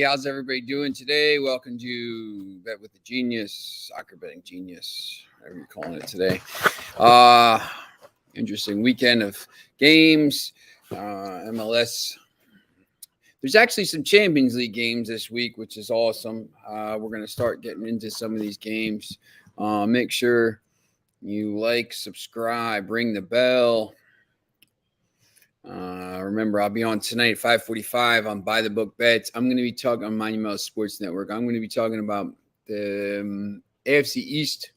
everybody. How's everybody doing today? Welcome to Bet with the Genius, Soccer Betting Genius, whatever you're calling it today. Interesting weekend of games. MLS. There's actually some Champions League games this week, which is awesome. We're going to start getting into some of these games. Make sure you like, subscribe, ring the bell. Remember, I'll be on tonight at 5:45 on By the Book Bets. I'm going to be talking on Monumental Sports Network. I'm going to be talking about the AFC East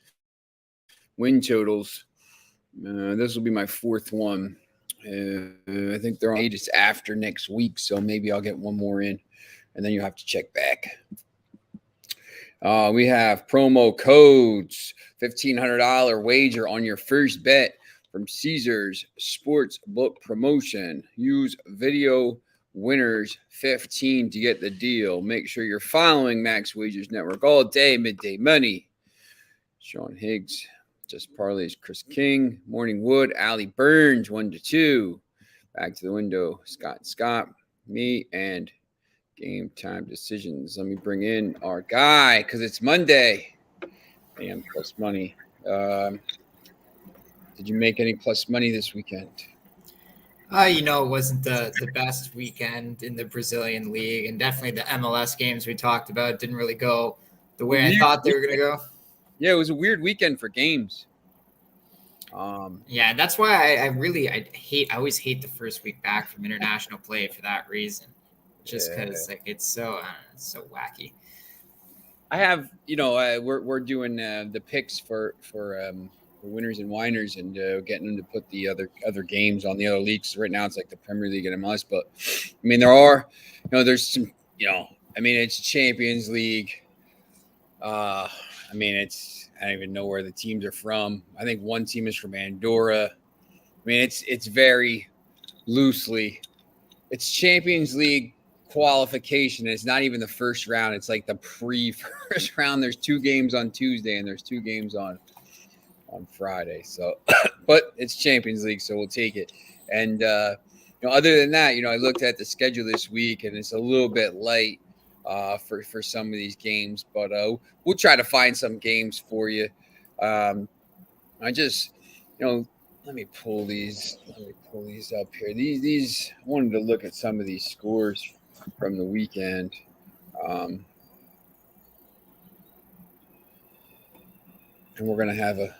win totals. This will be my fourth one. I think they're on just after next week, so maybe I'll get one more in, and then you'll have to check back. We have promo codes, $1,500 wager on your first bet from Caesars Sportsbook Promotion. Use video winners 15 to get the deal. Make sure you're following Max Wagers Network all day, midday money. Sean Higgs, Just Parlays, Chris King, Morning Wood, Allie Burns, 1-2. Back to the window, Scott, me, and Game Time Decisions. Let me bring in our guy because it's Monday. AM plus money. Did you make any plus money this weekend? It wasn't the best weekend in the Brazilian league, and definitely the MLS games we talked about didn't really go the way I thought they were going to go. Yeah, it was a weird weekend for games. Yeah, that's why I always hate the first week back from international play for that reason. Just because it's so wacky. I have, we're doing the picks for winners and whiners and getting them to put the other games on the other leagues. Right now it's like the Premier League and MLS, but I mean there are, there's some, it's Champions League. I don't even know where the teams are from. I think one team is from Andorra. I mean it's very loosely. It's Champions League qualification. It's not even the first round. It's like the pre-first round. There's 2 games on Tuesday and there's 2 games on Friday. So, but it's Champions League, so we'll take it. And, other than that, I looked at the schedule this week and it's a little bit light for some of these games, but we'll try to find some games for you. I just, let me pull these up here. These, I wanted to look at some of these scores from the weekend. And we're going to have a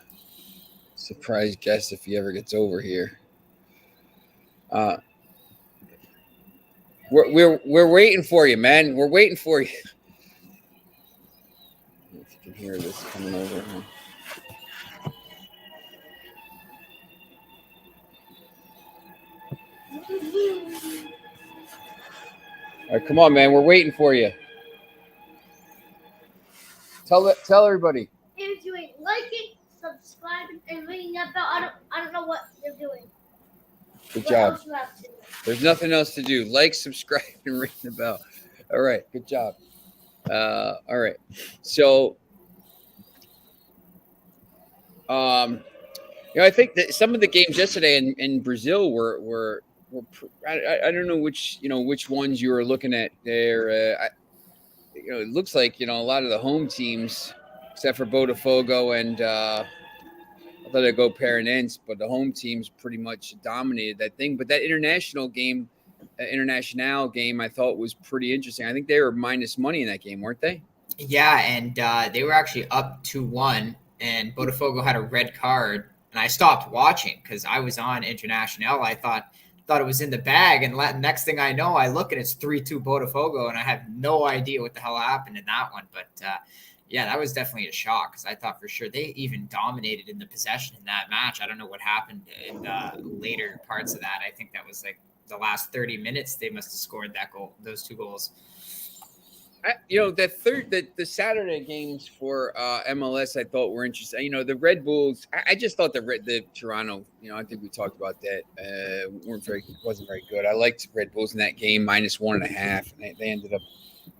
surprise guest if he ever gets over here. We're waiting for you, man. We're waiting for you. If you can hear this coming over. All right, come on, man. We're waiting for you. Tell everybody. They're doing liking, subscribing, and ringing that bell. I don't know what they're doing. Good job. There's nothing else to do. Like, subscribe, and ring the bell. All right. Good job. All right. So, I think that some of the games yesterday in Brazil were I don't know which ones you were looking at there. It looks like a lot of the home teams, except for Botafogo and I thought I'd go Paranense, but the home teams pretty much dominated that thing. But that international game, I thought was pretty interesting. I think they were minus money in that game, weren't they? Yeah, and they were actually up 2-1, and Botafogo had a red card, and I stopped watching because I was on Internacional. I thought it was in the bag, and next thing I know, I look and it's 3-2 Botafogo, and I have no idea what the hell happened in that one. But yeah, that was definitely a shock because I thought for sure they even dominated in the possession in that match. I don't know what happened in the later parts of that. I think that was like the last 30 minutes they must have scored that goal, those 2 goals. The Saturday games for MLS I thought were interesting. The Red Bulls. I just thought the Toronto. I think we talked about that. Wasn't very good. I liked Red Bulls in that game minus 1.5. And they ended up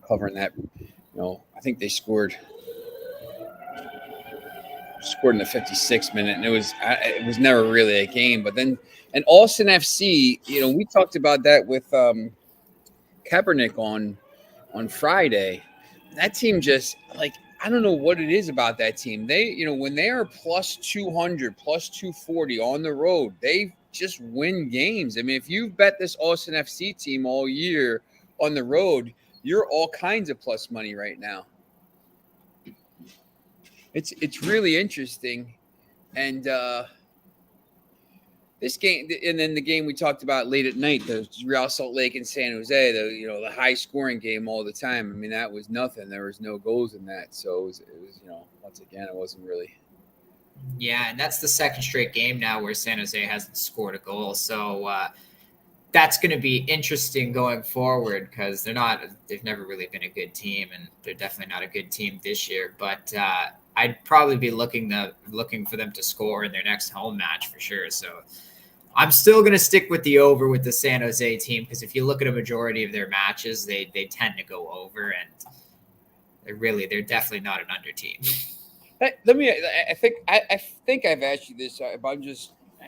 covering that. I think they scored in the 56th minute, and it was never really a game. But then and Austin FC. We talked about that with Kaepernick on on Friday. That team just like I don't know what it is about that team. They, when they are plus 200, plus 240 on the road, they just win games. I mean, if you've bet this Austin FC team all year on the road, you're all kinds of plus money right now. It's really interesting. And this game, and then the game we talked about late at night, the Real Salt Lake and San Jose, the high scoring game all the time. I mean, that was nothing. There was no goals in that, so it was once again, it wasn't really. Yeah, and that's the second straight game now where San Jose hasn't scored a goal. So that's going to be interesting going forward because they've never really been a good team, and they're definitely not a good team this year. But I'd probably be looking for them to score in their next home match for sure. So I'm still going to stick with the over with the San Jose team because if you look at a majority of their matches, they tend to go over, and they're definitely not an under team. Let me. I think I've asked you this, but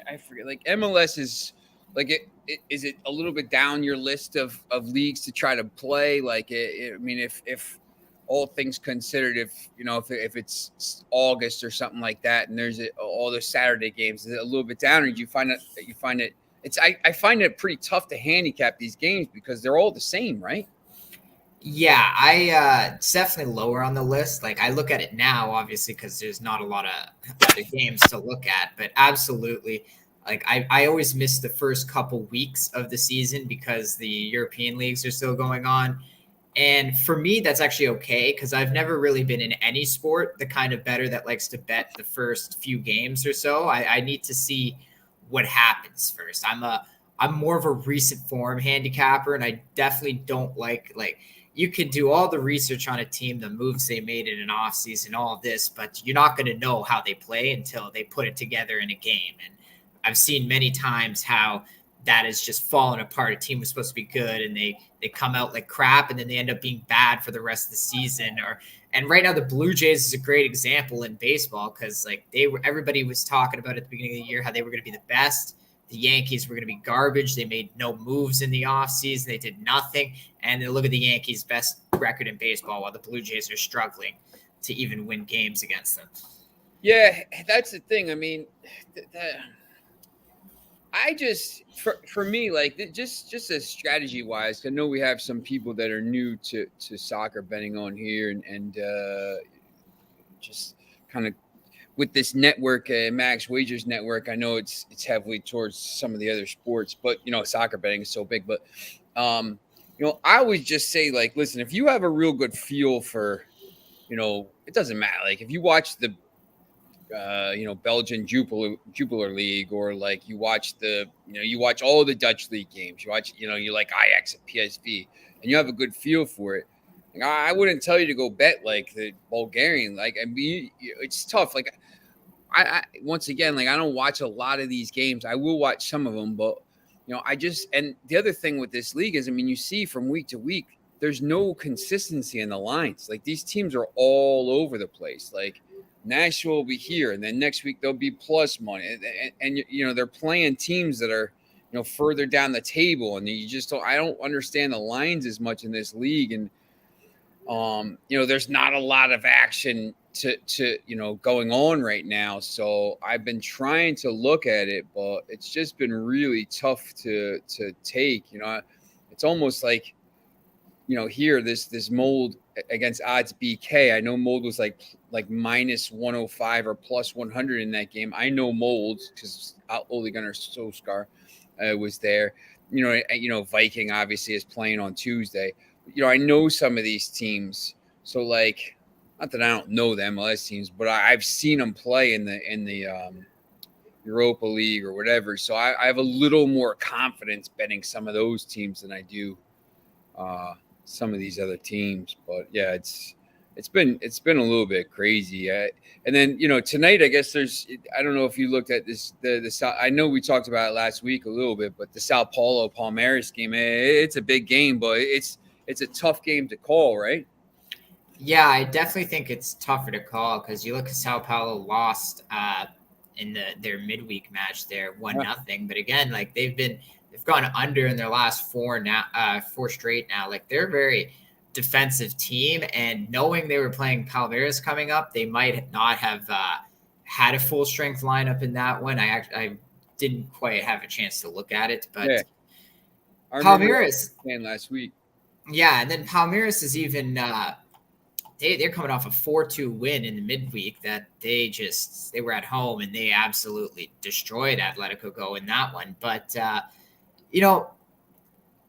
I forget. Like MLS is like is it a little bit down your list of leagues to try to play? Like I mean, if all things considered, if it's August or something like that, and there's all the Saturday games, is it a little bit down, or do you find it? I find it pretty tough to handicap these games because they're all the same, right? Yeah, it's definitely lower on the list. Like I look at it now, obviously, because there's not a lot of other games to look at, but absolutely. Like I always miss the first couple weeks of the season because the European leagues are still going on. And for me, that's actually okay because I've never really been in any sport the kind of bettor that likes to bet the first few games or so. I need to see what happens first. I'm more of a recent form handicapper, and I definitely don't like you can do all the research on a team, the moves they made in an offseason, all of this, but you're not going to know how they play until they put it together in a game. And I've seen many times how that is just fallen apart. A team was supposed to be good and they come out like crap and then they end up being bad for the rest of the season. And right now the Blue Jays is a great example in baseball because everybody was talking about at the beginning of the year how they were going to be the best. The Yankees were going to be garbage. They made no moves in the offseason. They did nothing. And then look at the Yankees' best record in baseball while the Blue Jays are struggling to even win games against them. Yeah, that's the thing. I mean, I just, for me, like just as strategy wise, I know we have some people that are new to soccer betting on here and just kind of with this network, Max Wagers Network, I know it's heavily towards some of the other sports, but soccer betting is so big. But I always just say, like, listen, if you have a real good feel for, it doesn't matter. Like if you watch the Belgian Jupiler League, or like you watch you watch all the Dutch league games, you watch, you like Ajax at PSV, and you have a good feel for it. Like, I wouldn't tell you to go bet like the Bulgarian. Like, I mean, it's tough. Like, I once again, like, I don't watch a lot of these games. I will watch some of them, but and the other thing with this league is, I mean, you see from week to week, there's no consistency in the lines. Like these teams are all over the place. Like Nashville will be here, and then next week they'll be plus money, and they're playing teams that are further down the table, and you just don't. I don't understand the lines as much in this league, and there's not a lot of action to going on right now. So I've been trying to look at it, but it's just been really tough to take. It's almost like here this Mold against odds BK. I know Mold was like minus 105 or plus 100 in that game. I know Mold because Ole Gunnar Solskjaer was there. Viking obviously is playing on Tuesday. I know some of these teams, so like, not that I don't know the MLS teams, but I've seen them play in the Europa League or whatever. So I have a little more confidence betting some of those teams than I do some of these other teams. But yeah, it's been a little bit crazy. And then tonight, I guess I don't know if you looked at this the I know we talked about it last week a little bit, but the Sao Paulo Palmeiras game, it's a big game, but it's a tough game to call, right? Yeah, I definitely think it's tougher to call because you look at Sao Paulo lost in their midweek match there 1-0, but again, like they've gone under in their last four straight now. Like they're very defensive team, and knowing they were playing Palmeiras coming up, they might not have had a full strength lineup in that one. I didn't quite have a chance to look at it, but Yeah. I remember Palmeiras playing last week. Yeah, and then Palmeiras is even they're coming off a 4-2 win in the midweek that they were at home and they absolutely destroyed Atletico Go in that one. But you know,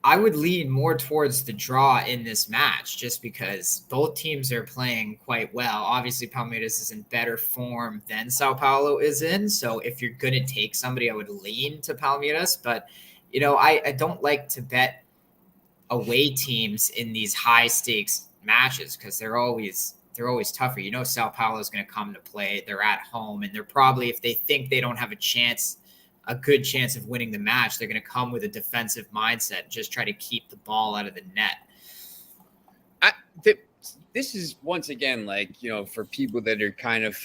I would lean more towards the draw in this match just because both teams are playing quite well. Obviously, Palmeiras is in better form than Sao Paulo is in. So if you're going to take somebody, I would lean to Palmeiras. But, you know, I don't like to bet away teams in these high stakes matches because they're always tougher. You know, Sao Paulo is going to come to play. They're at home, and they're probably, if they think they don't have a good chance of winning the match, they're going to come with a defensive mindset and just try to keep the ball out of the net. This is once again, like, you know, for people that are kind of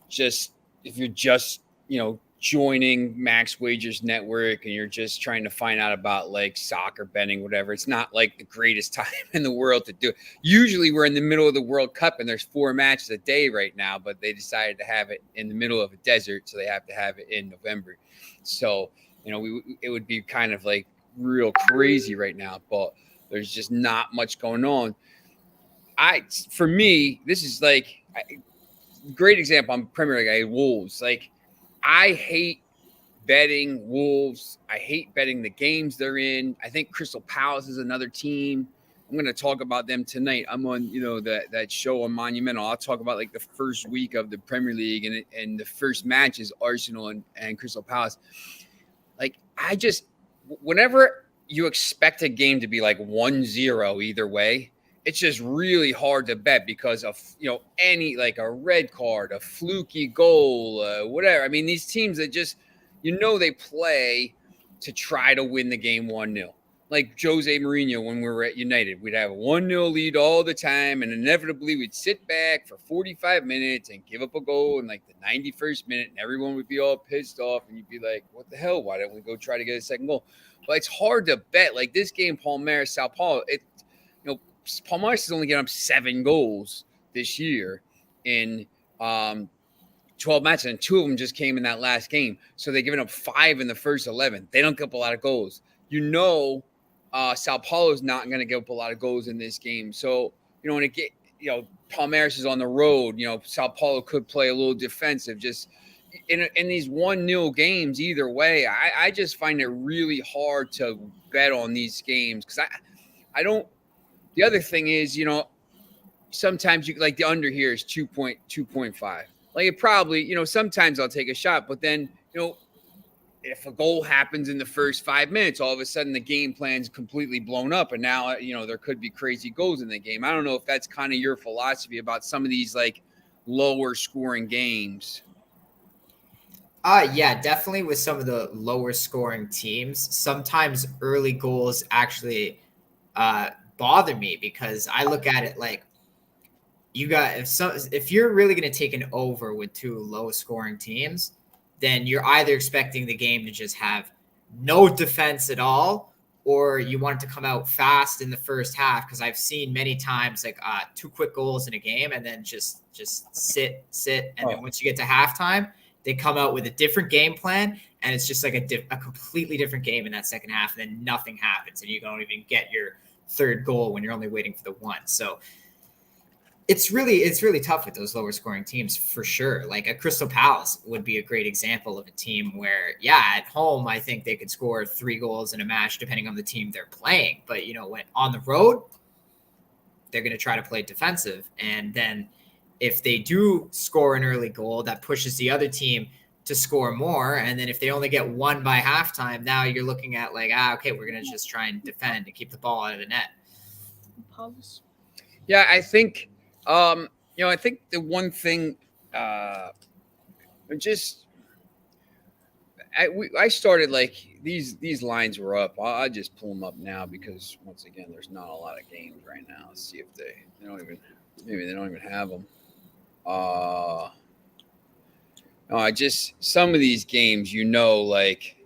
just, if you're just, you know, joining Max Wagers Network and you're just trying to find out about like soccer betting, whatever, it's not like the greatest time in the world to do it. Usually we're in the middle of the World Cup and there's 4 matches a day right now, but they decided to have it in the middle of a desert, so they have to have it in November. So, you know, it would be kind of like real crazy right now, but there's just not much going on. For me, this is like great example. I'm Premier League. Wolves. Like, I hate betting Wolves. I hate betting the games they're in. I think Crystal Palace is another team. I'm going to talk about them tonight. I'm on, you know, that show on Monumental. I'll talk about like the first week of the Premier League, and the first match is Arsenal and Crystal Palace. Like, whenever you expect a game to be like 1-0 either way, it's just really hard to bet because of, you know, any, like a red card, a fluky goal, whatever. I mean, these teams that just, you know, they play to try to win the game 1-0. Like Jose Mourinho, when we were at United, we'd have a 1-0 lead all the time, and inevitably we'd sit back for 45 minutes and give up a goal in like the 91st minute, and everyone would be all pissed off, and you'd be like, what the hell? Why don't we go try to get a second goal? But it's hard to bet. Like this game, Palmeiras, Sao Paulo, Palmeiras is only getting up 7 goals this year in 12 matches, and 2 of them just came in that last game. So they're giving up 5 in the first 11. They don't give up a lot of goals. You know, Sao Paulo is not going to give up a lot of goals in this game. So, you know, when Palmeiras is on the road, you know, Sao Paulo could play a little defensive. Just in these 1-0 games, either way, I just find it really hard to bet on these games because I don't. The other thing is, you know, sometimes you like the under here is 2.5. Like it probably, you know, sometimes I'll take a shot, but then, you know, if a goal happens in the first 5 minutes, all of a sudden the game plan's completely blown up. And now, you know, there could be crazy goals in the game. I don't know if that's kind of your philosophy about some of these like lower scoring games. Yeah, definitely with some of the lower scoring teams. Sometimes early goals actually bother me because I look at it like if you're really going to take an over with 2 low scoring teams, then you're either expecting the game to just have no defense at all, or you want it to come out fast in the first half. Because I've seen many times like 2 quick goals in a game and then just sit, and then once you get to halftime, they come out with a different game plan, and it's just like a completely different game in that second half, and then nothing happens, and you don't even get your third goal when you're only waiting for the one. So it's really tough with those lower scoring teams for sure. Like a Crystal Palace would be a great example of a team where, yeah, at home, I think they could score 3 goals in a match depending on the team they're playing. But, you know, when on the road, they're going to try to play defensive. And then if they do score an early goal, that pushes the other team to score more. And then if they only get 1 by halftime, now you're looking at like, okay, we're going to just try and defend and keep the ball out of the net. Yeah, I think, you know, I think the one thing, I started like these lines were up. I'll just pull them up now because once again, there's not a lot of games right now. Let's see if they don't even have them. No, some of these games, you know, like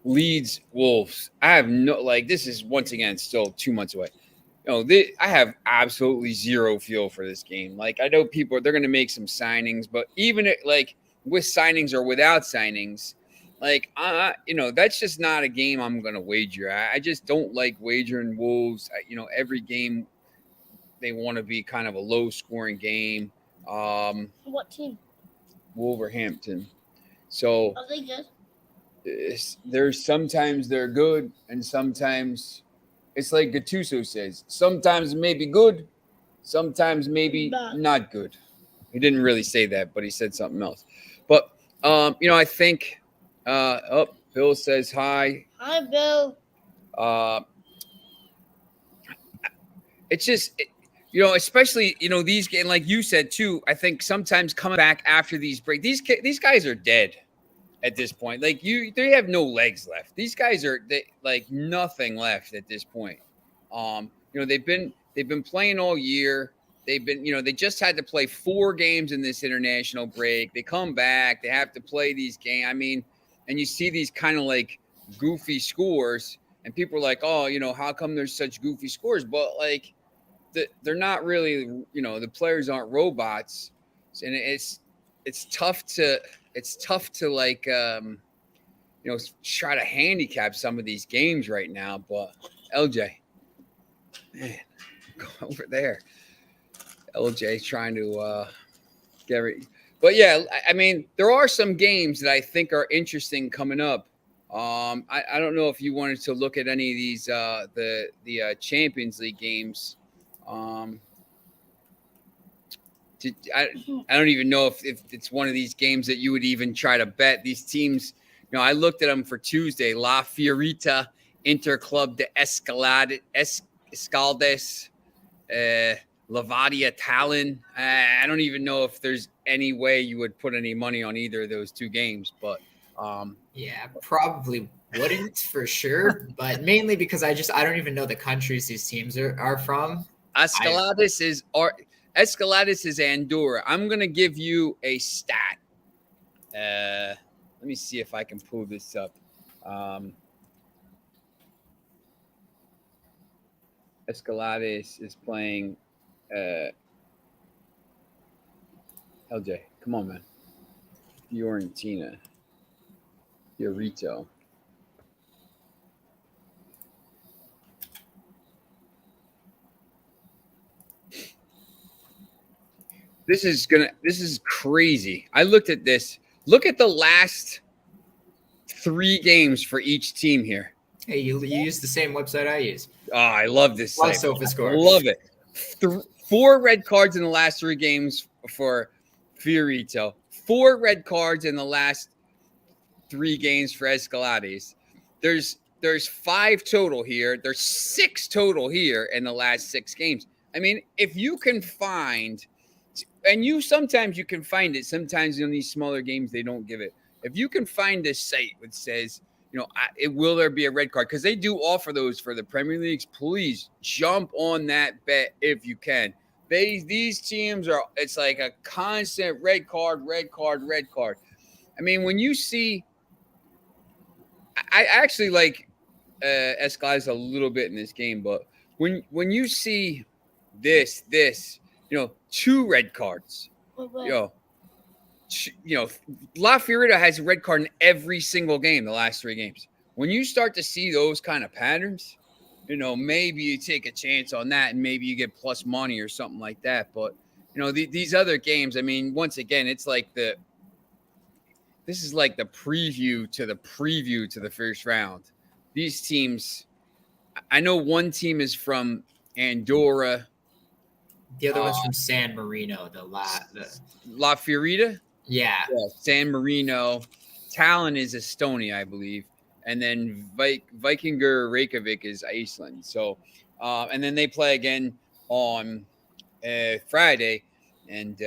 Leeds Wolves. I have no, like, this is once again still 2 months away. I have absolutely zero feel for this game. Like, I know they're going to make some signings, but even like with signings or without signings, like, that's just not a game I'm going to wager. I just don't like wagering Wolves. Every game they want to be kind of a low scoring game. What team? Wolverhampton. So Are they good? there's sometimes they're good, and sometimes it's like Gattuso says. Sometimes maybe good, sometimes maybe Nah. not good. He didn't really say that, but he said something else. But I think. Bill says hi. Hi, Bill. Uh, it's just. Especially these games, like you said too. I think sometimes coming back after these break, these guys are dead at this point. Like they have no legs left. These guys like nothing left at this point. They've been playing all year. They just had to play 4 games in this international break. They come back. They have to play these games. I mean, and you see these kind of like goofy scores, and people are like, oh, how come there's such goofy scores? But like, they're not really. The players aren't robots, and it's tough to like try to handicap some of these games right now. But LJ, man, go over there. LJ trying to get it. But yeah, I mean, there are some games that I think are interesting coming up. I don't know if you wanted to look at any of these the Champions League games. I don't even know if it's one of these games that you would even try to bet. These teams, I looked at them for Tuesday. La Fiorita, Interclub de Escaldes, Lavadia Tallinn. I don't even know if there's any way you would put any money on either of those 2 games, but Yeah, probably wouldn't for sure, but mainly because I don't even know the countries these teams are from. Escalades is Andorra. I'm gonna give you a stat. Let me see if I can pull this up. Escalades is playing. LJ, come on, man. Fiorentina. Fiorito. This is crazy. I looked at this. Look at the last 3 games for each team here. Hey, you use the same website I use. Oh, I love this Love site. SofaScore. Love it. 4 red cards in the last 3 games for Fiorito. 4 red cards in the last 3 games for Escalades. There's 5 total here. There's 6 total here in the last 6 games. I mean, if you can find, and sometimes you can find it. Sometimes in these smaller games they don't give it. If you can find this site that says, will there be a red card? Because they do offer those for the Premier Leagues. Please jump on that bet if you can. These teams it's like a constant red card, red card, red card. I mean, when you see, I actually like Escalades a little bit in this game, but when you see this, 2 red cards, La Fiorita has a red card in every single game the last 3 games. When you start to see those kind of patterns, maybe you take a chance on that and maybe you get plus money or something like that. But these other games, I mean, once again, it's like this is like the preview to the first round. These teams, I know one team is from Andorra. The other one's from San Marino. La Fiorita. Yeah, San Marino. Tallinn is Estonia, I believe, and then Vikingur Reykjavik is Iceland. So, and then they play again on Friday, and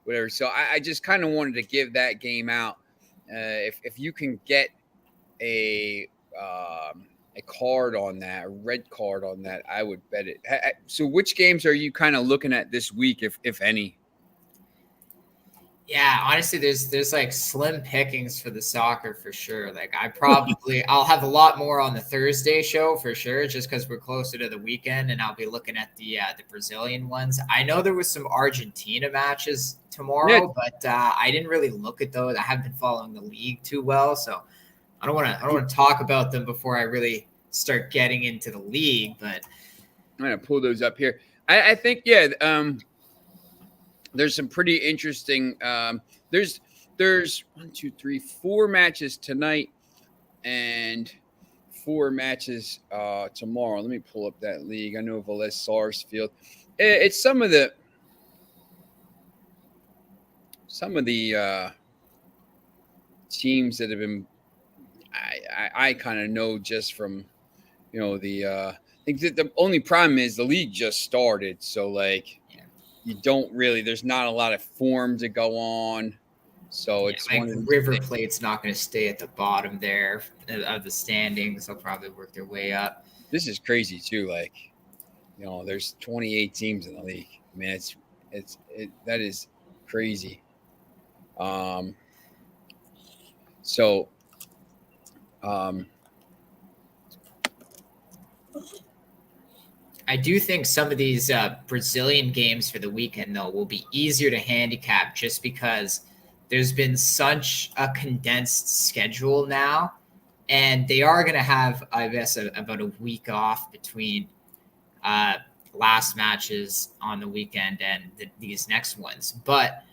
whatever. So I just kind of wanted to give that game out. If you can get a card on that, a red card on that, I would bet it. So which games are you kind of looking at this week, if any? Yeah, honestly, there's like slim pickings for the soccer for sure. Like I'll have a lot more on the Thursday show for sure, just because we're closer to the weekend, and I'll be looking at the Brazilian ones. I know there was some Argentina matches Yeah, tomorrow, but I didn't really look at those. I haven't been following the league too well, so I don't want to talk about them before I really start getting into the league. But I'm gonna pull those up here. I think yeah. There's some pretty interesting. There's 4 matches tonight and 4 matches tomorrow. Let me pull up that league. I know Velez Sarsfield. It's some of the teams that have been. I kind of know just from I think that the only problem is the league just started, so like you don't really. There's not a lot of form to go on. So it's like one of River Plate's not going to stay at the bottom there of the standings. They'll probably work their way up. This is crazy too. Like, there's 28 teams in the league. I mean, that is crazy. So, I do think some of these Brazilian games for the weekend though will be easier to handicap just because there's been such a condensed schedule now, and they are going to have, I guess, about a week off between last matches on the weekend and these next ones. But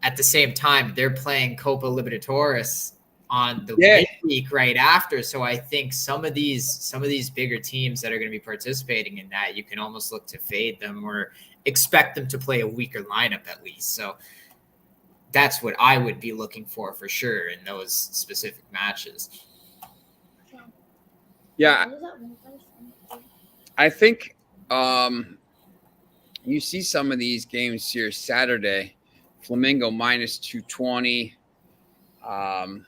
at the same time, they're playing Copa Libertadores on the week right after. So I think some of these bigger teams that are going to be participating in that, you can almost look to fade them or expect them to play a weaker lineup at least. So that's what I would be looking for sure in those specific matches. Yeah, I think you see some of these games here Saturday. Flamengo minus 220. Let me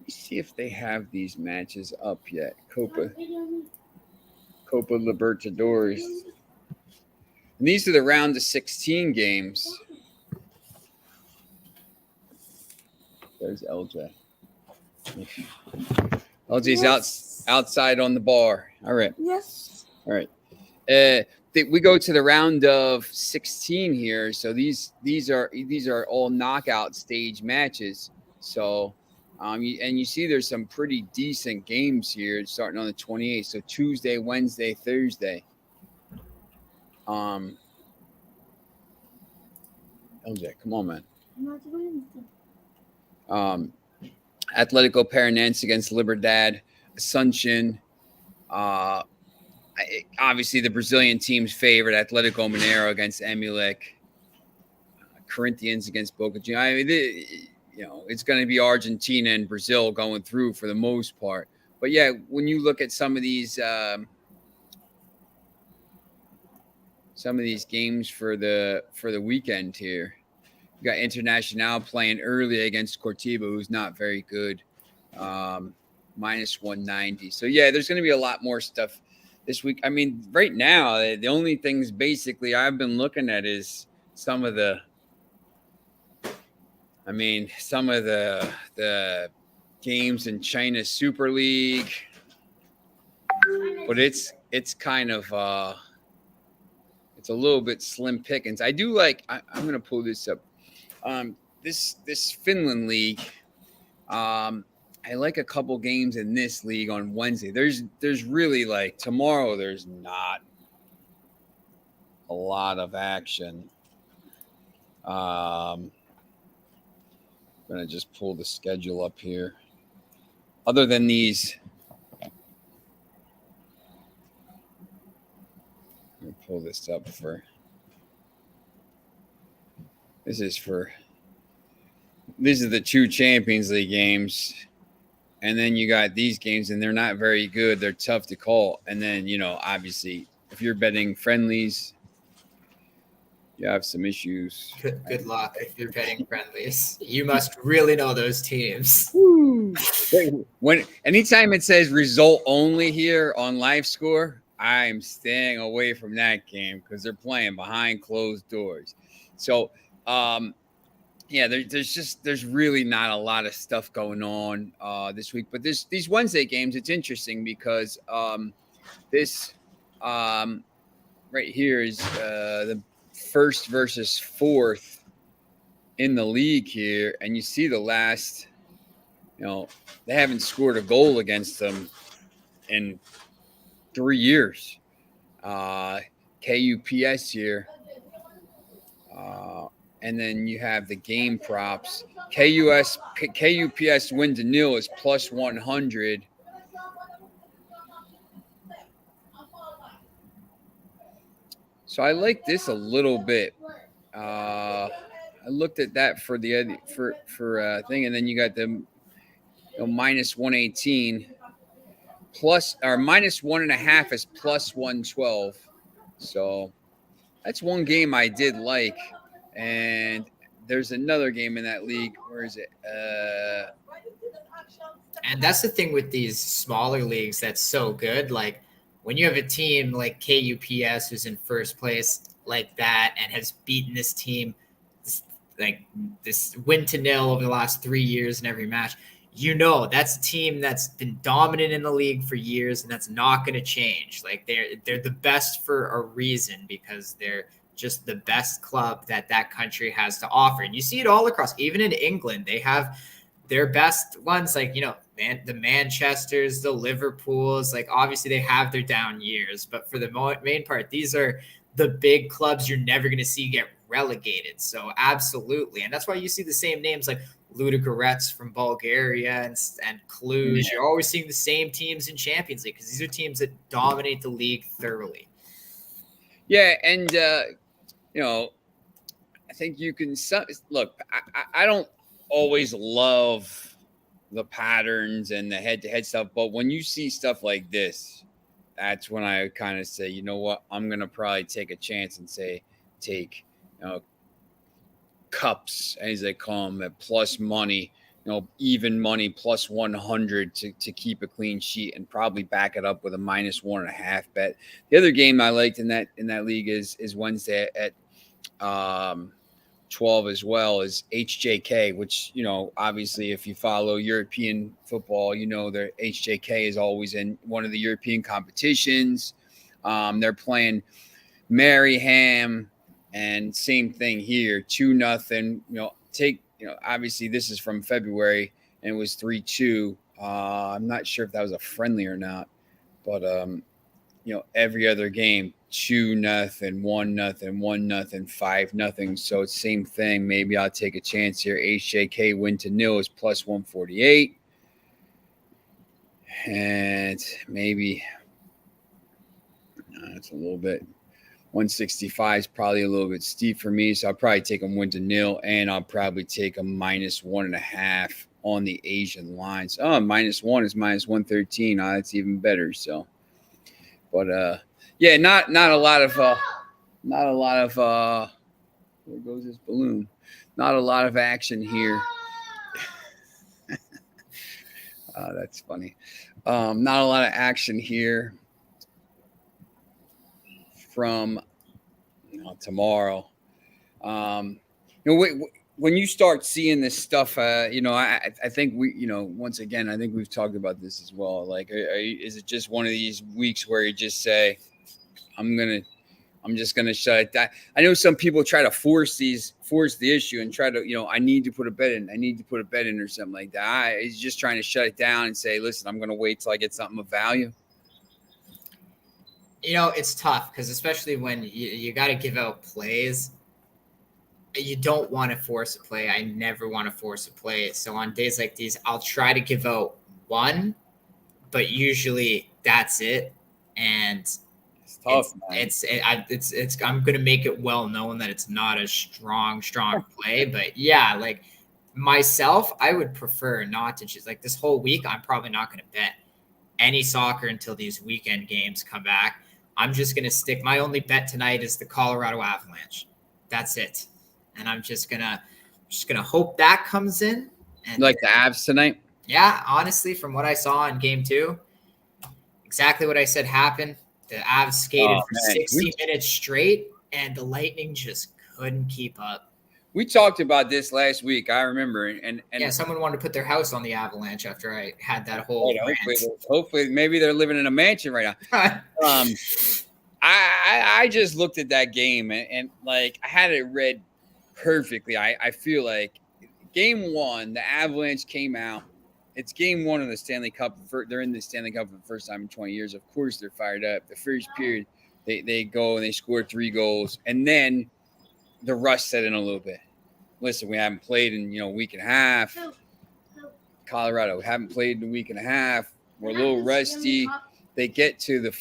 see if they have these matches up yet. Copa Libertadores. And these are the round of 16 games. There's LJ. LJ's outside on the bar. All right. Yes. All right. We go to the round of 16 here. So these are all knockout stage matches. So you see there's some pretty decent games here starting on the 28th. So Tuesday, Wednesday, Thursday. LJ, come on, man. I'm not doing anything. Atletico Paranense against Liberdad, Asuncion. Obviously, the Brazilian team's favorite, Atletico Mineiro against Emelec. Corinthians against Boca Juniors. I mean, it's going to be Argentina and Brazil going through for the most part. But yeah, when you look at some of these games for the weekend here, you got Internacional playing early against Cortiba, who's not very good, minus 190. So yeah, there's going to be a lot more stuff this week. I mean, right now, the only things basically I've been looking at is some of the games in China Super League, but it's kind of it's a little bit slim pickings. I do like. I'm going to pull this up. This Finland league. I like a couple games in this league on Wednesday. There's really like tomorrow. There's not a lot of action. I'm gonna just pull the schedule up here. Other than these, let me pull this up for. These are the 2 Champions League games. And then you got these games, and they're not very good. They're tough to call. And then, obviously, if you're betting friendlies, you have some issues. Good luck if you're betting friendlies. You must really know those teams. Anytime it says result only here on Live Score, I'm staying away from that game because they're playing behind closed doors. So Yeah, there's really not a lot of stuff going on this week. But these Wednesday games, it's interesting because this right here is the first versus fourth in the league here, and you see the last, they haven't scored a goal against them in 3 years. KUPS here. And then you have the game props. KUPS win to nil is plus 100. So I like this a little bit. I looked at that for the thing, and then you got the minus 118 plus, or minus 1.5 is plus 112. So that's one game I did like. And there's another game in that league. Where is it? And that's the thing with these smaller leagues that's so good. Like when you have a team like KUPS who's in first place like that and has beaten this team this win to nil over the last 3 years in every match, that's a team that's been dominant in the league for years, and that's not going to change. Like they're the best for a reason, because they're just the best club that country has to offer. And you see it all across, even in England, they have their best ones, like, the Manchesters, the Liverpools. Like, obviously they have their down years, but for the main part, these are the big clubs you're never going to see get relegated. So absolutely. And that's why you see the same names like Ludogorets from Bulgaria and Cluj. Yeah. You're always seeing the same teams in Champions League, because these are teams that dominate the league thoroughly. Yeah, and I think you can look. I don't always love the patterns and the head-to-head stuff, but when you see stuff like this, that's when I kind of say, you know what, I'm gonna probably take a chance and say take cups, as they call them, at plus money, even money plus 100 to keep a clean sheet, and probably back it up with a minus 1.5 bet. The other game I liked in that league is Wednesday at 12 as well, is HJK, which, obviously if you follow European football, their HJK is always in one of the European competitions. They're playing Maryham, and same thing here, 2-0. Obviously this is from February, and it was 3-2. I'm not sure if that was a friendly or not, but every other game, 2-0, 1-0, 1-0, 5-0. So it's same thing. Maybe I'll take a chance here. HJK win to nil is plus 148. And maybe it's a little bit, 165 is probably a little bit steep for me. So I'll probably take them win to nil, and I'll probably take a minus 1.5 on the Asian lines. Oh, minus 1 is minus 113. That's even better. So, but yeah, not a lot of there goes this balloon. Not a lot of action here. That's funny. Not a lot of action here from tomorrow. When you start seeing this stuff, I think once again, I think we've talked about this as well. Like, is it just one of these weeks where you just say, I'm just gonna shut it down? I know some people try to force the issue and try to, I need to put a bet in, or something like that. He's just trying to shut it down and say, listen, I'm gonna wait till I get something of value. It's tough, because especially when you got to give out plays, you don't want to force a play. I never want to force a play. So on days like these, I'll try to give out one, but usually that's it. And it's tough. I'm going to make it well known that it's not a strong play. But yeah, like myself, I would prefer not to choose. Like this whole week, I'm probably not going to bet any soccer until these weekend games come back. I'm just going to stick. My only bet tonight is the Colorado Avalanche. That's it. And I'm just going to hope that comes in. And like the Avs tonight? Yeah, honestly, from what I saw in game 2, exactly what I said happened. The Avs skated for 60 minutes straight, and the Lightning just couldn't keep up. We talked about this last week. I remember, and Yeah, someone wanted to put their house on the Avalanche after I had that whole hopefully, maybe they're living in a mansion right now. rant. I just looked at that game and like I had it read perfectly. I feel like game one, the Avalanche came out. It's game one of the Stanley Cup. They're in the Stanley Cup for the first time in 20 years. Of course, they're fired up. The first period, they go and they score 3 goals, and then the rust set in a little bit. Listen, we haven't played in a week and a half. Colorado, we haven't played in a week and a half. We're a little rusty. They get to the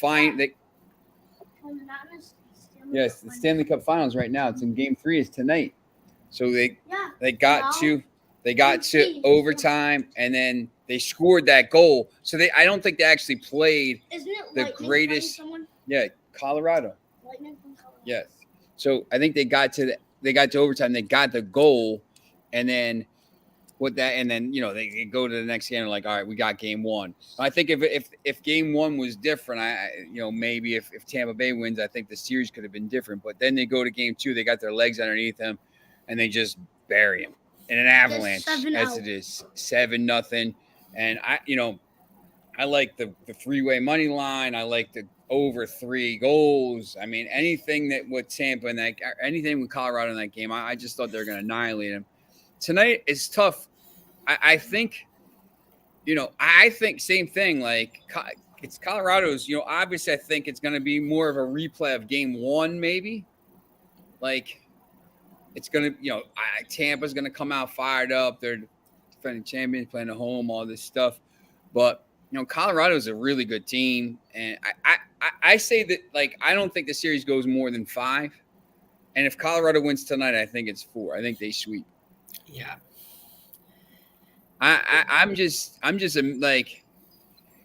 Yes, the Stanley Cup Finals right now. It's in Game 3. It's tonight. So they got to overtime, and then they scored that goal. So I don't think they actually played the greatest. Yeah, Colorado. Yes. So I think they got to overtime. They got the goal, and then they go to the next game and like, all right, we got game one. I think if game one was different, maybe if Tampa Bay wins, I think the series could have been different. But then they go to game two, they got their legs underneath them, and they just bury him in an avalanche, as it is 7-0. And I like the 3-way money line. I like the over 3 goals. I mean, anything that with Tampa and anything with Colorado in that game, I just thought they were going to annihilate them. Tonight is tough. I think same thing. Like it's Colorado's. Obviously, I think it's going to be more of a replay of game one, maybe. Like it's going to, Tampa's going to come out fired up. They're defending champions, playing at home, all this stuff. But Colorado's a really good team, and I say that I don't think the series goes more than 5. And if Colorado wins tonight, I think it's 4. I think they sweep. Yeah. I'm just like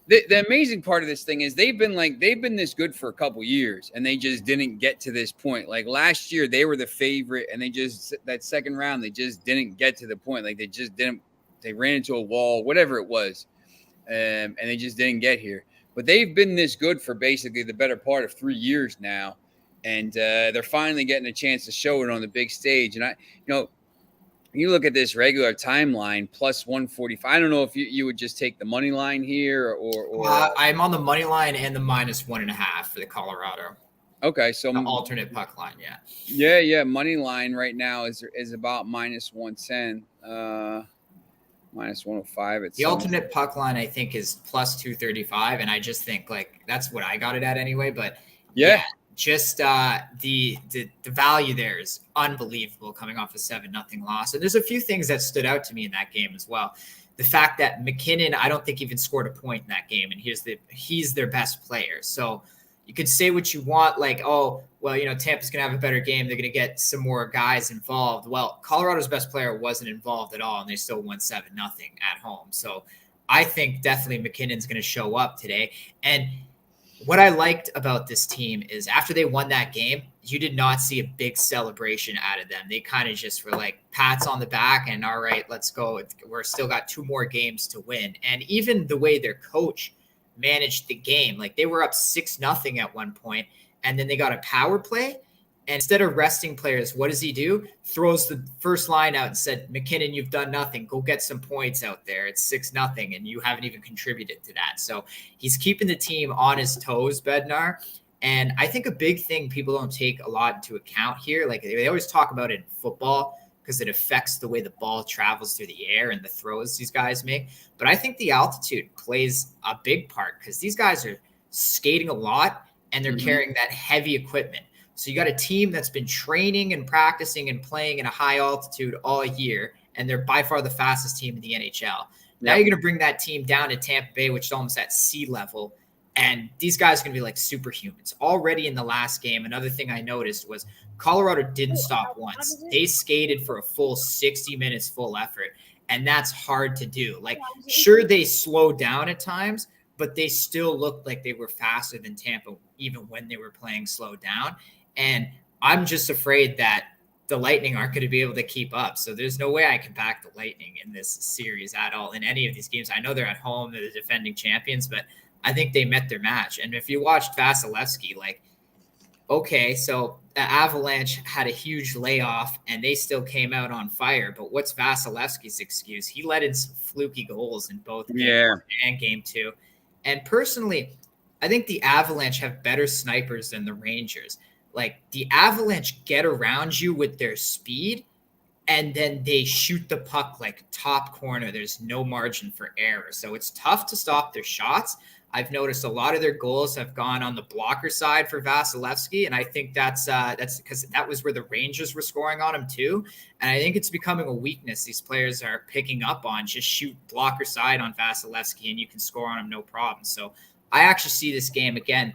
the amazing part of this thing is they've been this good for a couple years, and they just didn't get to this point. Like last year, they were the favorite, and that second round they just didn't get to the point. Like they ran into a wall, whatever it was, and they just didn't get here. But they've been this good for basically the better part of 3 years now, and they're finally getting a chance to show it on the big stage. And you look at this regular timeline plus 145. I don't know if you would just take the money line here or I'm on the money line and the -1.5 for the Colorado. Okay, so the alternate puck line, yeah. Yeah. Money line right now is about -110, -105. The alternate puck line I think is plus 235, and I just think that's what I got it at anyway. But yeah. Just the value there is unbelievable coming off a 7-0 loss. And there's a few things that stood out to me in that game as well. The fact that McKinnon, I don't think even scored a point in that game, and he's their best player. So you could say what you want, Tampa's going to have a better game. They're going to get some more guys involved. Well, Colorado's best player wasn't involved at all, and they still won 7-0 at home. So I think definitely McKinnon's going to show up today. And what I liked about this team is after they won that game, you did not see a big celebration out of them. They kind of just were like pats on the back and all right, let's go. We're still got 2 more games to win. And even the way their coach managed the game, they were up 6-0 at one point, and then they got a power play. And instead of resting players, what does he do? Throws the first line out and said, McKinnon, you've done nothing. Go get some points out there. It's 6-0, and you haven't even contributed to that. So he's keeping the team on his toes, Bednar. And I think a big thing people don't take a lot into account here, they always talk about it in football because it affects the way the ball travels through the air and the throws these guys make. But I think the altitude plays a big part because these guys are skating a lot, and they're carrying that heavy equipment. So you got a team that's been training and practicing and playing in a high altitude all year, and they're by far the fastest team in the NHL. Now you're going to bring that team down to Tampa Bay, which is almost at sea level, and these guys are going to be like superhumans. Already in the last game, another thing I noticed was Colorado didn't stop once. They skated for a full 60 minutes, full effort, and that's hard to do. Sure, they slowed down at times, but they still looked like they were faster than Tampa, even when they were playing slow down. And I'm just afraid that the Lightning aren't going to be able to keep up. So there's no way I can back the Lightning in this series at all in any of these games. I know they're at home, they're the defending champions, but I think they met their match. And if you watched Vasilevsky, okay, so the Avalanche had a huge layoff and they still came out on fire. But what's Vasilevsky's excuse? He let in some fluky goals in both game Yeah. one and game two. And personally, I think the Avalanche have better snipers than the Rangers. Like the Avalanche get around you with their speed and then they shoot the puck like top corner. There's no margin for error. So it's tough to stop their shots. I've noticed a lot of their goals have gone on the blocker side for Vasilevsky, and I think that's because that was where the Rangers were scoring on him too. And I think it's becoming a weakness these players are picking up on. Just shoot blocker side on Vasilevsky, and you can score on him no problem. So I actually see this game again.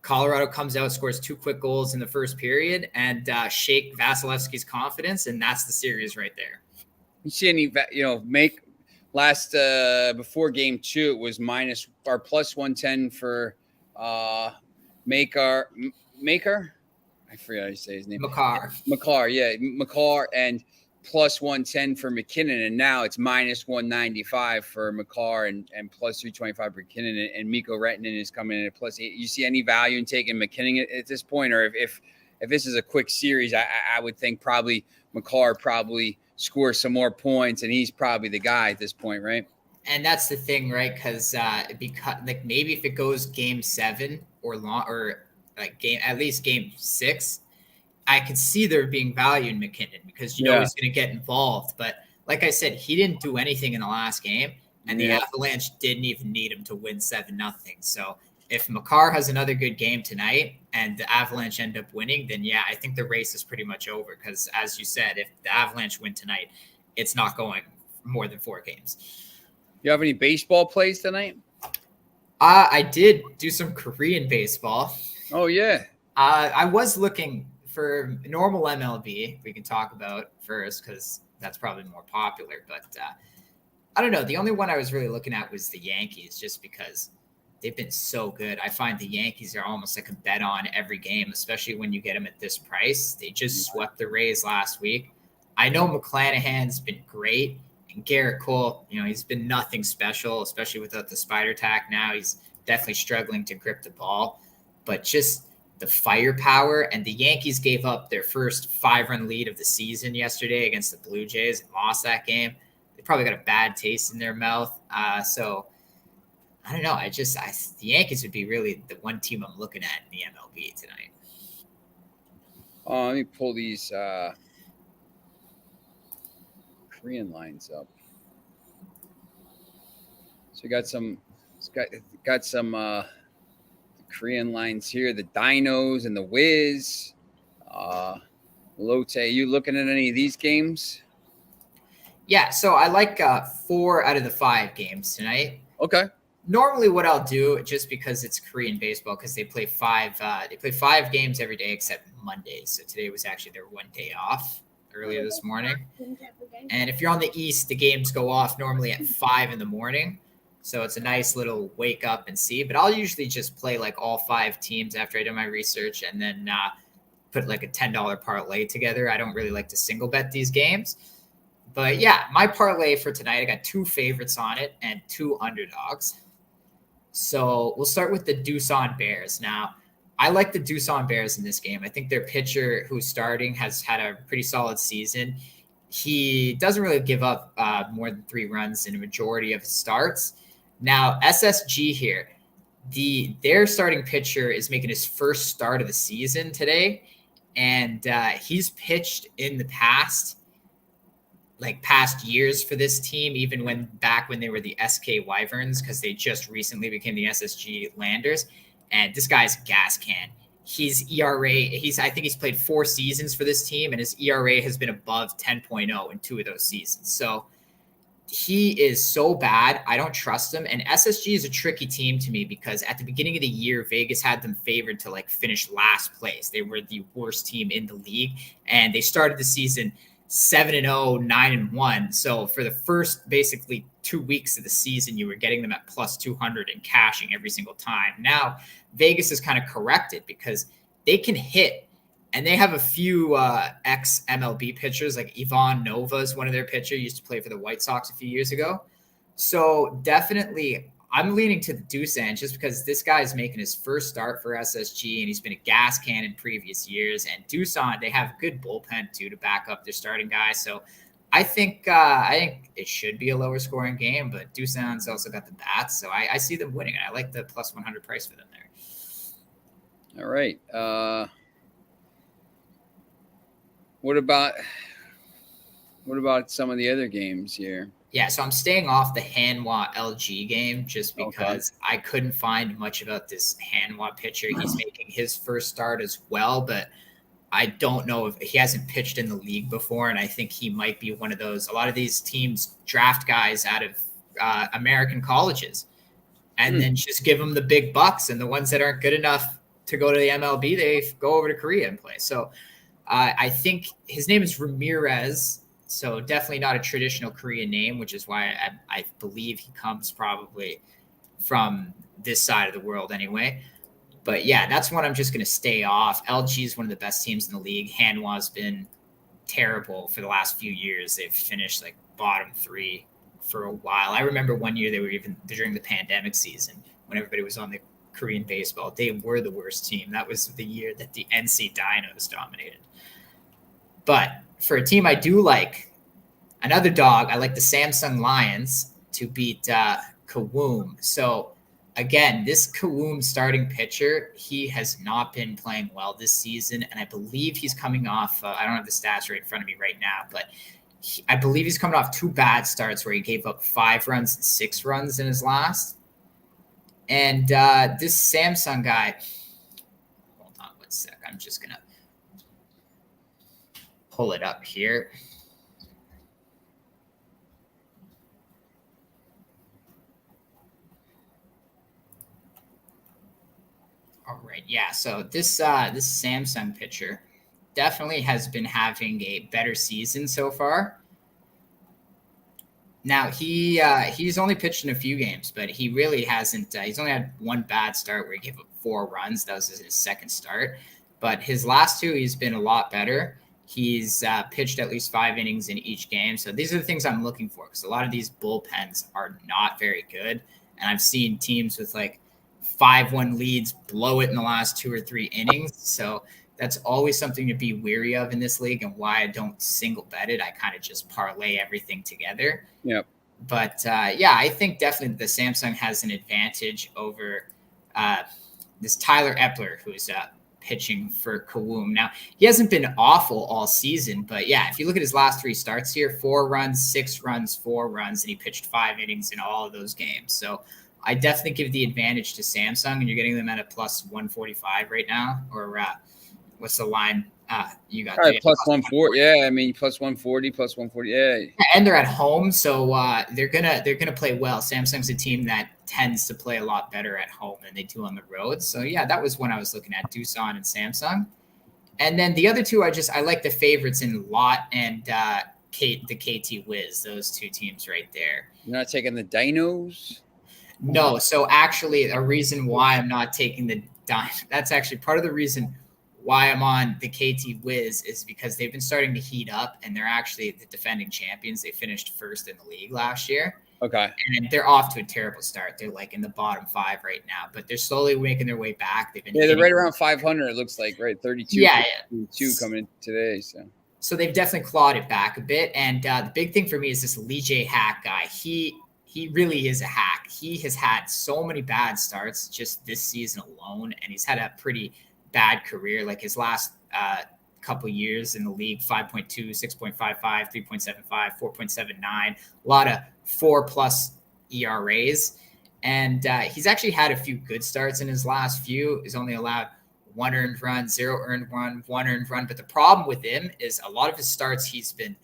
Colorado comes out, scores 2 quick goals in the first period, and shake Vasilevsky's confidence, and that's the series right there. You see any, make last before game 2, it was minus or plus 110 for Maker. I forget how you say his name. Makar, yeah, Makar, and plus 110 for McKinnon, and now it's minus 195 for Makar and plus 325 for McKinnon, and Mikko Rantanen is coming in at plus 8. You see any value in taking McKinnon at this point, or if this is a quick series, I would think probably Makar probably scores some more points, and he's probably the guy at this point, right? And that's the thing, right? Because like maybe if it goes game 7 or like at least game 6. I could see there being value in McKinnon because he's going to get involved. But like I said, he didn't do anything in the last game, and the Avalanche didn't even need him to win 7-0. So if Makar has another good game tonight and the Avalanche end up winning, then I think the race is pretty much over. Because as you said, if the Avalanche win tonight, it's not going more than 4 games. You have any baseball plays tonight? I did do some Korean baseball. Oh yeah. I was looking for normal MLB, we can talk about first because that's probably more popular. But I don't know. The only one I was really looking at was the Yankees, just because they've been so good. I find the Yankees are almost like a bet on every game, especially when you get them at this price. They just swept the Rays last week. I know McClanahan's been great, and Garrett Cole, he's been nothing special, especially without the spider tack now. He's definitely struggling to grip the ball, but just the firepower, and the Yankees gave up their first 5-run lead of the season yesterday against the Blue Jays and lost that game. They probably got a bad taste in their mouth. So I don't know. The Yankees would be really the one team I'm looking at in the MLB tonight. Let me pull these Korean lines up. So you got some Korean lines here, the Dinos and the Wiz. Lotte, you looking at any of these games? Yeah, so I like 4 out of the 5 games tonight. Okay. Normally, what I'll do, just because it's Korean baseball, because they play 5 games every day except Mondays. So today was actually their one day off earlier this morning. And if you're on the East, the games go off normally at 5 in the morning. So it's a nice little wake up and see. But I'll usually just play like all 5 teams after I do my research and then put like a $10 parlay together. I don't really like to single bet these games. But my parlay for tonight, I got 2 favorites on it and 2 underdogs. So we'll start with the Doosan Bears. Now, I like the Doosan Bears in this game. I think their pitcher who's starting has had a pretty solid season. He doesn't really give up more than 3 runs in a majority of his starts. Now, SSG here, their starting pitcher is making his first start of the season today, and he's pitched in the past years for this team, even back when they were the SK Wyverns, because they just recently became the SSG Landers. And this guy's a gas can. His ERA, I think he's played 4 seasons for this team, and his ERA has been above 10.0 in 2 of those seasons. So he is so bad. I don't trust him. And SSG is a tricky team to me because at the beginning of the year, Vegas had them favored to finish last place. They were the worst team in the league, and they started the season 7-0, 9-1. So for the first basically 2 weeks of the season, you were getting them at plus 200 and cashing every single time. Now Vegas is kind of corrected because they can hit. And they have a few ex-MLB pitchers, like Ivan Nova is one of their pitchers, used to play for the White Sox a few years ago. So definitely I'm leaning to the Doosan just because this guy is making his first start for SSG, and he's been a gas can in previous years. And Doosan, they have a good bullpen too to back up their starting guy. So I think it should be a lower scoring game, but Doosan's also got the bats, so I see them winning. I like the plus 100 price for them there. All right. What about some of the other games here? Yeah, so I'm staying off the Hanwha LG game just because I couldn't find much about this Hanwha pitcher. He's making his first start as well, but I don't know if he hasn't pitched in the league before, and I think he might be one of those. A lot of these teams draft guys out of American colleges and then just give them the big bucks, and the ones that aren't good enough to go to the MLB, they go over to Korea and play. So I think his name is Ramirez. So definitely not a traditional Korean name, which is why I believe he comes probably from this side of the world anyway. But yeah, that's one I'm just going to stay off. LG is one of the best teams in the league. Hanwha's been terrible for the last few years. They've finished like bottom 3 for a while. I remember one year they were even during the pandemic season when everybody was on the Korean baseball. They were the worst team. That was the year that the NC Dinos dominated. But for a team I do like, another dog, I like the Samsung Lions to beat Kawoom. So again, this Kawoom starting pitcher, he has not been playing well this season, and I believe he's coming off, I don't have the stats right in front of me right now, but I believe he's coming off 2 bad starts where he gave up 5 runs and 6 runs in his last. And this Samsung guy, hold on 1 sec, I'm just going to pull it up here. All right, yeah. So this Samsung pitcher definitely has been having a better season so far. Now he's only pitched in a few games, but he really hasn't. He's only had 1 bad start where he gave up 4 runs. That was his second start. But his last 2, he's been a lot better. He's pitched at least 5 innings in each game. So these are the things I'm looking for, because a lot of these bullpens are not very good. And I've seen teams with like 5-1 leads blow it in the last 2 or 3 innings. So that's always something to be weary of in this league, and why I don't single bet it. I kind of just parlay everything together. Yep. But yeah, I think definitely the Samsung has an advantage over this Tyler Epler, who's pitching for Kawoom. Now, he hasn't been awful all season, but yeah, if you look at his last 3 starts here, 4 runs, 6 runs, 4 runs, and he pitched 5 innings in all of those games. So I definitely give the advantage to Samsung, and you're getting them at a plus 145 right now. Or what's the line you got? All right, plus 140. Yeah, I mean plus 140, plus 140. Yeah. And they're at home, so they're gonna play well. Samsung's a team that tends to play a lot better at home than they do on the road. So yeah, that was one I was looking at, Doosan and Samsung. And then the other 2, I like the favorites in Lot and the KT Wiz. Those 2 teams right there. You're not taking the Dinos? No. So actually, a reason why I'm not taking the that's actually part of the reason why I'm on the KT Wiz is because they've been starting to heat up, and they're actually the defending champions. They finished 1st in the league last year. Okay. And they're off to a terrible start. They're like in the bottom 5 right now, but they're slowly making their way back. They're right around 500. It looks like, right? 32. Yeah. 32 coming in today. So they've definitely clawed it back a bit. And the big thing for me is this Lee J Hack guy. He really is a hack. He has had so many bad starts just this season alone, and he's had a pretty bad career. Like his last couple years in the league, 5.2, 6.55, 3.75, 4.79, a lot of 4+ ERAs. And he's actually had a few good starts in his last few. He's only allowed 1 earned run, 0 earned run, 1 earned run. But the problem with him is a lot of his starts, he's been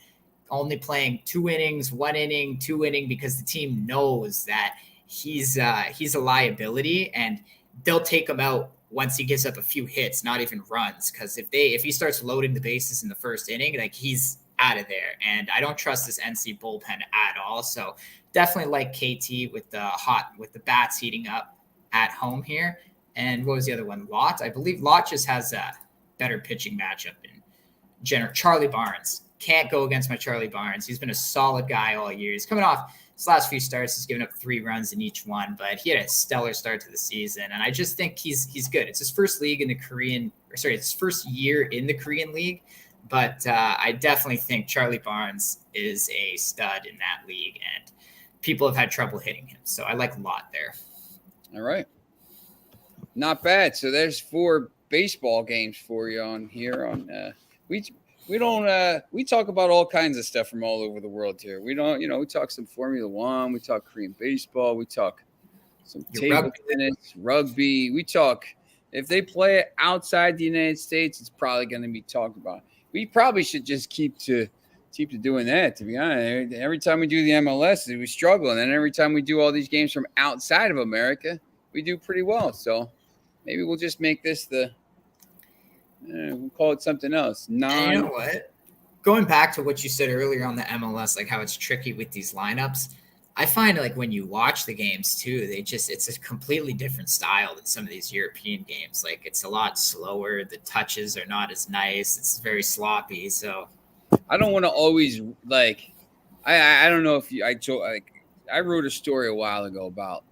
only playing 2 innings, 1 inning, 2 inning, because the team knows that he's a liability, and they'll take him out once he gives up a few hits, not even runs. Because if he starts loading the bases in the 1st inning, like he's out of there. And I don't trust this NC bullpen at all. So definitely like KT with the bats heating up at home here. And what was the other one? Lot. I believe Lot just has a better pitching matchup in general. Charlie Barnes. Can't go against my Charlie Barnes. He's been a solid guy all year. He's coming off his last few starts, he's given up 3 runs in each one, but he had a stellar start to the season, and I just think he's good. It's his first league in the it's his first year in the Korean League, but I definitely think Charlie Barnes is a stud in that league, and people have had trouble hitting him, so I like a lot there. All right. Not bad. So there's 4 baseball games for you on here. We talk about all kinds of stuff from all over the world here. We don't, we talk some Formula One, we talk Korean baseball, we talk some table tennis, rugby. We talk, if they play it outside the United States, it's probably going to be talked about. We probably should just keep to doing that, to be honest. Every time we do the MLS, we struggle. And then every time we do all these games from outside of America, we do pretty well. So maybe we'll just make this we'll call it something else. You know what? Going back to what you said earlier on the MLS, like how it's tricky with these lineups, I find like when you watch the games too, it's a completely different style than some of these European games. Like it's a lot slower. The touches are not as nice. It's very sloppy. So I don't want to always I don't know if I wrote a story a while ago about,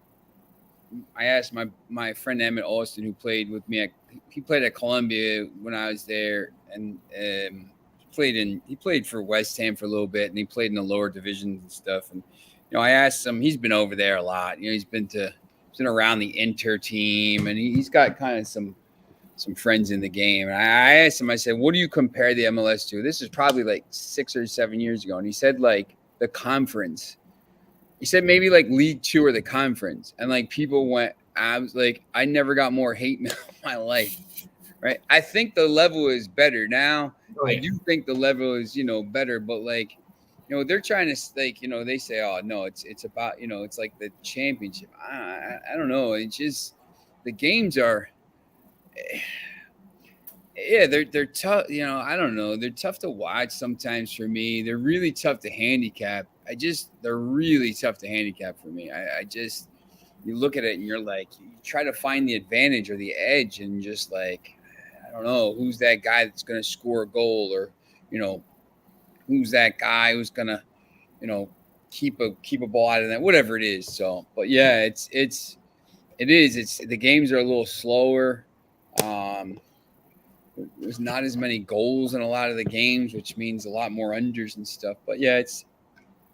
I asked my friend Emmett Austin, who played with me he played at Columbia when I was there, and he played for West Ham for a little bit, and he played in the lower divisions and stuff. And I asked him, he's been over there a lot. He's been around the Inter team, and he's got kind of some friends in the game. And I asked him, I said, what do you compare the MLS to? This is probably like 6 or 7 years ago, and he said like the conference. He said maybe like League 2 or the conference, and like people went. I was like, I never got more hate mail in my life, right? I think the level is better now. Oh, yeah. I do think the level is, better, but like, they're trying to they say, oh no, it's about, it's like the championship. I don't know. It's just the games are, yeah, they're tough. I don't know. They're tough to watch sometimes for me. They're really tough to handicap. They're really tough to handicap for me. I just, you look at it and you're like, you try to find the advantage or the edge, and just like, I don't know, who's that guy that's going to score a goal, or, who's that guy who's going to, keep a ball out of that, whatever it is. So, but yeah, it's the games are a little slower. There's not as many goals in a lot of the games, which means a lot more unders and stuff. But yeah, it's,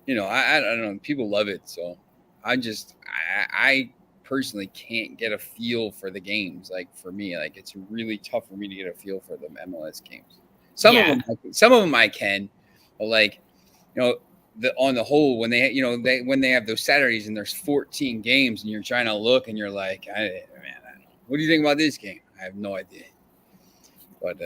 I don't know. People love it. So I personally can't get a feel for the games. Like for me, like it's really tough for me to get a feel for the MLS games. Some of them I can, but like, on the whole, when they have those Saturdays and there's 14 games and you're trying to look and you're like, what do you think about this game? I have no idea. But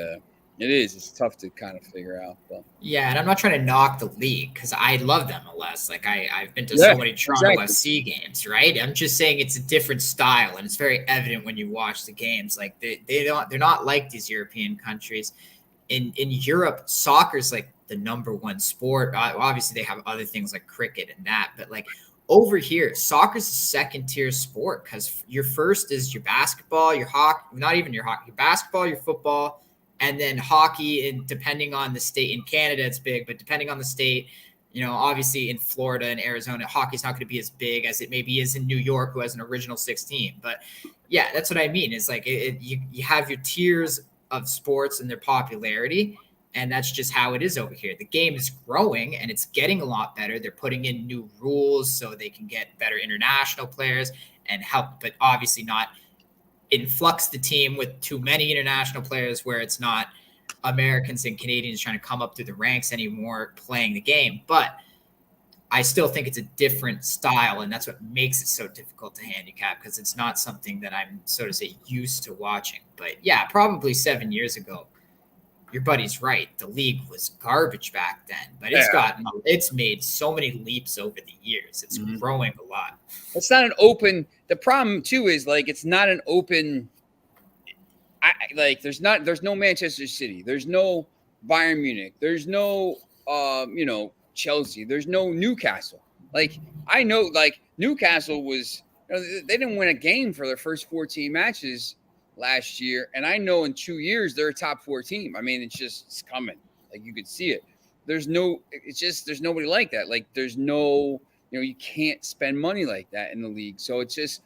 it's tough to kind of figure out. But. Yeah, and I'm not trying to knock the league because I love the MLS. Like I've been to so many Toronto FC games, right? I'm just saying it's a different style, and it's very evident when you watch the games. Like they're not like these European countries. In Europe, soccer's like the number one sport. Obviously, they have other things like cricket and that, but like over here, soccer's a second tier sport because your first is your basketball, your hockey, not even your hockey, your basketball, your football, and then hockey. And depending on the state, in Canada, it's big, but depending on the state, obviously in Florida and Arizona, hockey's not going to be as big as it maybe is in New York, who has an original 16. But yeah, that's what I mean. Is like you have your tiers of sports and their popularity. And that's just how it is over here. The game is growing and it's getting a lot better. They're putting in new rules so they can get better international players and help, but obviously not influx the team with too many international players where it's not Americans and Canadians trying to come up through the ranks anymore playing the game. But I still think it's a different style, and that's what makes it so difficult to handicap because it's not something that I'm, so to say, used to watching. But yeah, probably 7 years ago, your buddy's right. The league was garbage back then, but it's made so many leaps over the years. It's growing a lot. It's not an open. The problem too is like it's not an open. There's no Manchester City. There's no Bayern Munich. There's no Chelsea. There's no Newcastle. Like I know, like Newcastle was. They didn't win a game for their first 14 matches last year, and I know in 2 years they're a top 4 team. I mean, it's coming. Like you could see it. There's nobody like that. Like there's no you can't spend money like that in the league. So it's just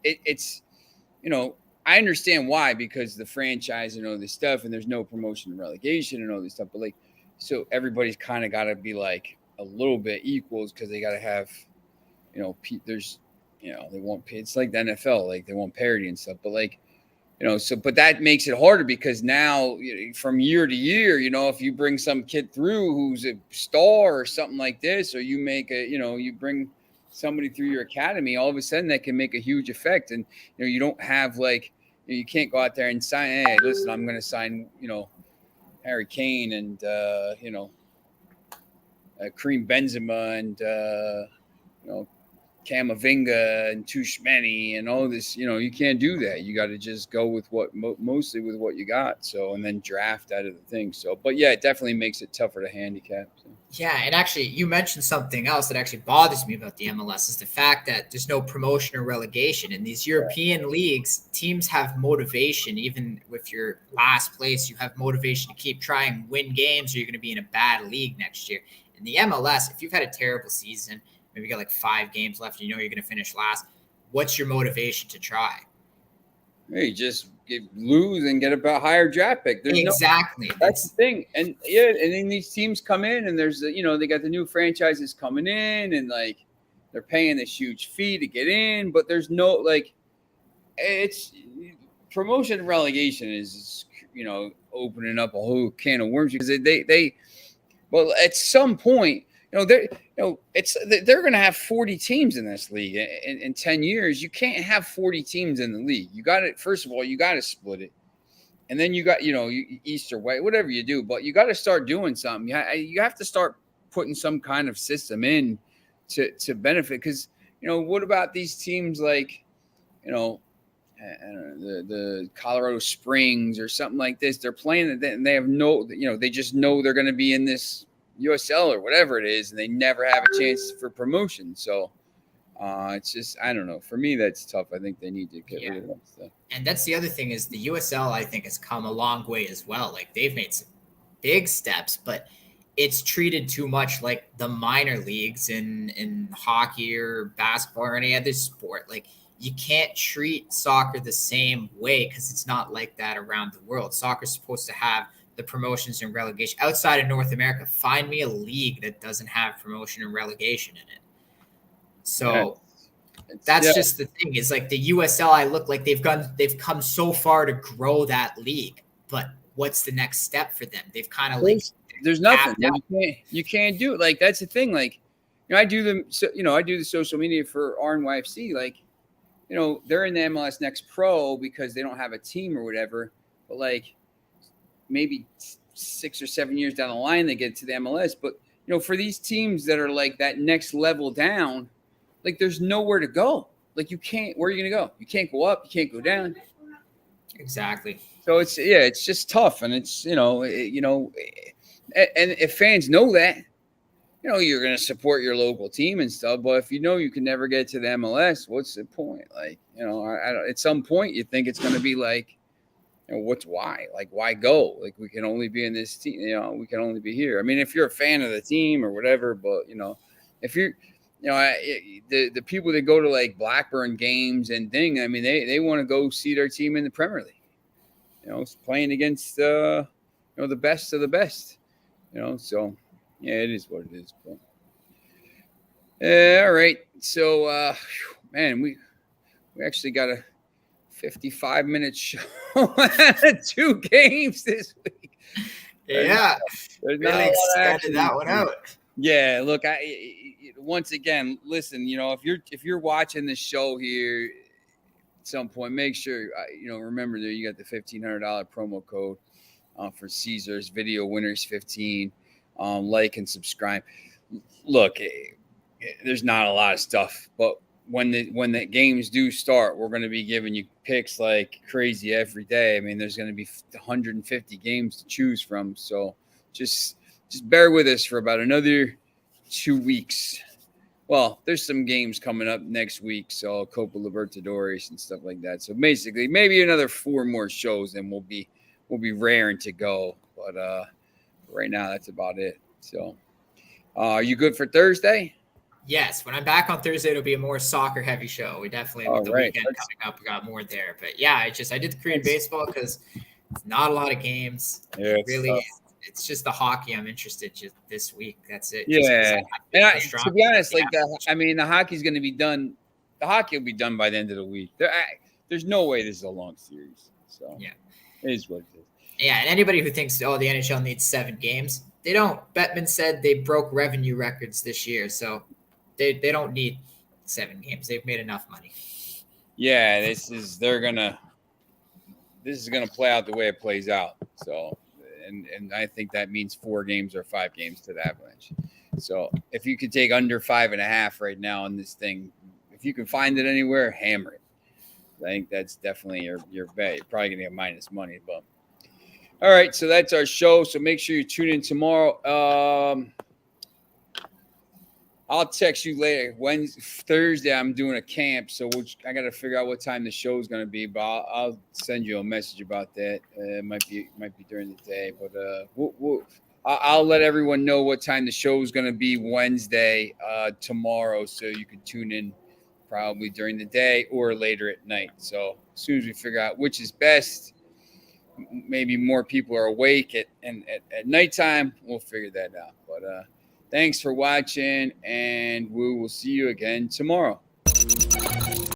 it's I understand why, because the franchise and all this stuff, and there's no promotion and relegation and all this stuff. But like, so everybody's kind of got to be like a little bit equals, because they got to have, there's, they want, it's like the NFL, like they want parity and stuff. But like, but that makes it harder, because now from year to year, if you bring some kid through who's a star or something like this, or you make you bring somebody through your academy, all of a sudden that can make a huge effect. And, you don't have like, you can't go out there and sign, hey, listen, I'm going to sign, Harry Kane and, Kareem Benzema and, Camavinga and Tushmeni and all this, you can't do that. You got to just go with mostly with what you got. So, and then draft out of the thing. So, but yeah, it definitely makes it tougher to handicap. So. Yeah, and actually, you mentioned something else that actually bothers me about the MLS is the fact that there's no promotion or relegation. In these European leagues, teams have motivation. Even with your last place, you have motivation to keep trying and win games, or you're going to be in a bad league next year. In the MLS, if you've had a terrible season, maybe you got like 5 games left, and you're going to finish last, what's your motivation to try? Hey, just lose and get a higher draft pick. Exactly. That's the thing. And yeah, and then these teams come in, and there's they got the new franchises coming in, and like they're paying this huge fee to get in, but there's no like, it's promotion and relegation is opening up a whole can of worms, because they well, at some point, they're going to have 40 teams in this league in 10 years. You can't have 40 teams in the league. You got to, first of all, you got to split it. And then you got, East or West, whatever you do, but you got to start doing something. You have to start putting some kind of system in to benefit. Because, what about these teams like, I don't know, the Colorado Springs or something like this? They're playing it, and they have they just know they're going to be in this USL or whatever it is, and they never have a chance for promotion. So it's just, I don't know. For me, that's tough. I think they need to get rid of that stuff. And that's the other thing, is the USL, I think, has come a long way as well. Like, they've made some big steps, but it's treated too much like the minor leagues in hockey or basketball or any other sport. Like, you can't treat soccer the same way, because it's not like that around the world. Soccer's supposed to have the promotions and relegation. Outside of North America, find me a league that doesn't have promotion and relegation in it. So that's just the thing, is like the USL, I look like they've come so far to grow that league, but what's the next step for them? They've kind of like, there's nothing. You can't do it. Like, that's the thing. Like, I do the social media for RNYFC. Like, they're in the MLS Next Pro because they don't have a team or whatever, but like, maybe 6 or 7 years down the line, they get to the MLS. But, for these teams that are like that next level down, like, there's nowhere to go. Like, you can't, where are you going to go? You can't go up. You can't go down. Exactly. So it's just tough. And it's, and if fans know that, you're going to support your local team and stuff. But if you can never get to the MLS, what's the point? Like, at some point you think it's going to be like, why go? Like, we can only be in this team, we can only be here. I mean, if you're a fan of the team or whatever, but if you're, the people that go to like Blackburn games and thing, I mean, they want to go see their team in the Premier League, playing against, the best of the best, so yeah, it is what it is. But all right. So, man, we actually got a 55-minute show. 2 games this week. Yeah, really extended that one out. Yeah, look, once again, listen, if you're watching this show here at some point, make sure remember that you got the $1,500 promo code for Caesars Video Winners 15. Like and subscribe. Look, there's not a lot of stuff, but when the games do start, we're going to be giving you picks like crazy every day. I mean, there's going to be 150 games to choose from. So just bear with us for about another 2 weeks. Well, there's some games coming up next week. So Copa Libertadores and stuff like that. So basically maybe another 4 more shows and we'll be raring to go. But right now that's about it. So are you good for Thursday? Yes, when I'm back on Thursday, it'll be a more soccer heavy show. We definitely, with All the right. weekend coming up, we got more there. But yeah, I did the Korean baseball because it's not a lot of games. Yeah, It it's really, tough. it's just the hockey I'm interested just this week. That's it. Just 'cause Yeah. I And feel to strong. be honest, Yeah. like the hockey's going to be done. The hockey will be done by the end of the week. There's no way this is a long series. So Yeah. it is what it is. Yeah, and anybody who thinks, oh, the NHL needs 7 games, they don't. Bettman said they broke revenue records this year, so they don't need 7 games. They've made enough money. Yeah, this is gonna play out the way it plays out. So, and I think that means 4 games or 5 games to the Avalanche. So if you could take under 5.5 right now on this thing, if you can find it anywhere, hammer it. I think that's definitely your bet. You're probably gonna get minus money, but all right. So that's our show. So make sure you tune in tomorrow. I'll text you later. Thursday, I'm doing a camp, so I got to figure out what time the show is going to be. But I'll send you a message about that. It might be during the day, but I'll let everyone know what time the show is going to be Wednesday tomorrow, so you can tune in probably during the day or later at night. So as soon as we figure out which is best, maybe more people are awake at nighttime, we'll figure that out. But thanks for watching, and we will see you again tomorrow.